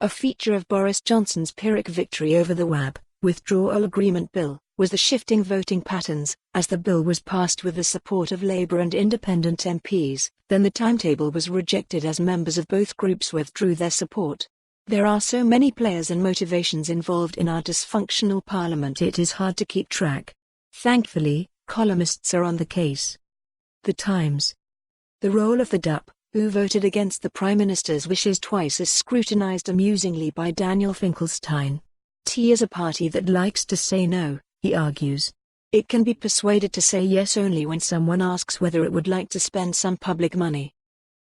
A feature of Boris Johnson's pyrrhic victory over the Withdrawal Agreement Bill was the shifting voting patterns. As the bill was passed with the support of Labour and Independent MPs, then the timetable was rejected as members of both groups withdrew their support. There are so many players and motivations involved in our dysfunctional parliament it is hard to keep track. Thankfully, columnists are on the case. The Times. The role of the DUP, who voted against the Prime Minister's wishes twice, is scrutinised amusingly by Daniel Finkelstein. T is a party that likes to say no, he argues. It can be persuaded to say yes only when someone asks whether it would like to spend some public money.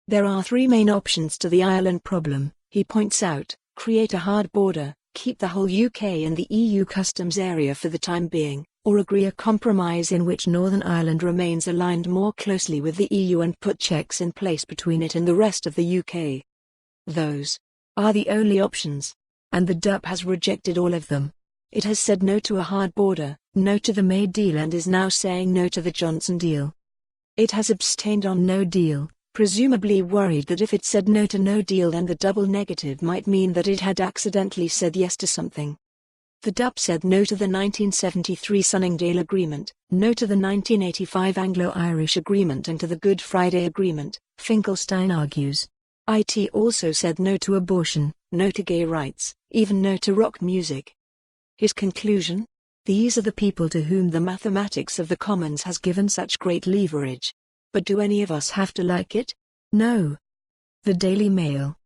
There are three main options to the Ireland problem, he points out: create a hard border, keep the whole UK in the EU customs area for the time being, or agree a compromise in which Northern Ireland remains aligned more closely with the EU and put checks in place between it and the rest of the UK. Those are the only options. And the DUP has rejected all of them. It has said no to a hard border, no to the May deal, and is now saying no to the Johnson deal. It has abstained on no deal, presumably worried that if it said no to no deal then the double negative might mean that it had accidentally said yes to something. The DUP said no to the 1973 Sunningdale Agreement, no to the 1985 Anglo-Irish Agreement and to the Good Friday Agreement, Finkelstein argues. IT also said no to abortion, no to gay rights, even no to rock music. His conclusion? These are the people to whom the mathematics of the Commons has given such great leverage. But do any of us have to like it? No. The Daily Mail.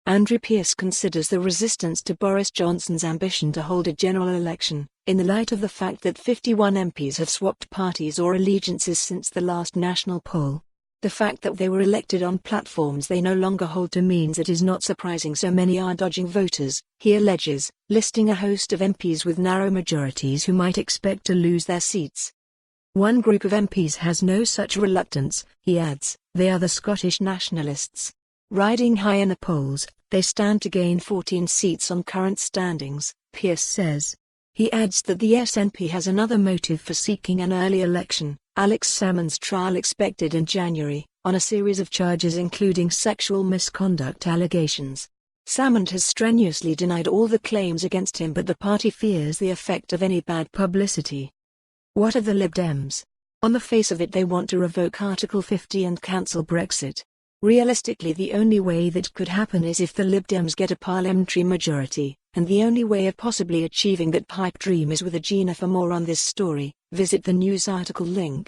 Andrew Pearce considers the resistance to Boris Johnson's ambition to hold a general election, in the light of the fact that 51 MPs have swapped parties or allegiances since the last national poll. The fact that they were elected on platforms they no longer hold to means it is not surprising so many are dodging voters, he alleges, listing a host of MPs with narrow majorities who might expect to lose their seats. One group of MPs has no such reluctance, he adds, they are the Scottish nationalists. Riding high in the polls, they stand to gain 14 seats on current standings, Pearce says. He adds that the SNP has another motive for seeking an early election. Alex Salmond's trial expected in January, on a series of charges including sexual misconduct allegations. Salmond has strenuously denied all the claims against him, but the party fears the effect of any bad publicity. What of the Lib Dems? On the face of it they want to revoke Article 50 and cancel Brexit. Realistically the only way that could happen is if the Lib Dems get a parliamentary majority, and the only way of possibly achieving that pipe dream is with a Gina. For more on this story, visit the news article link.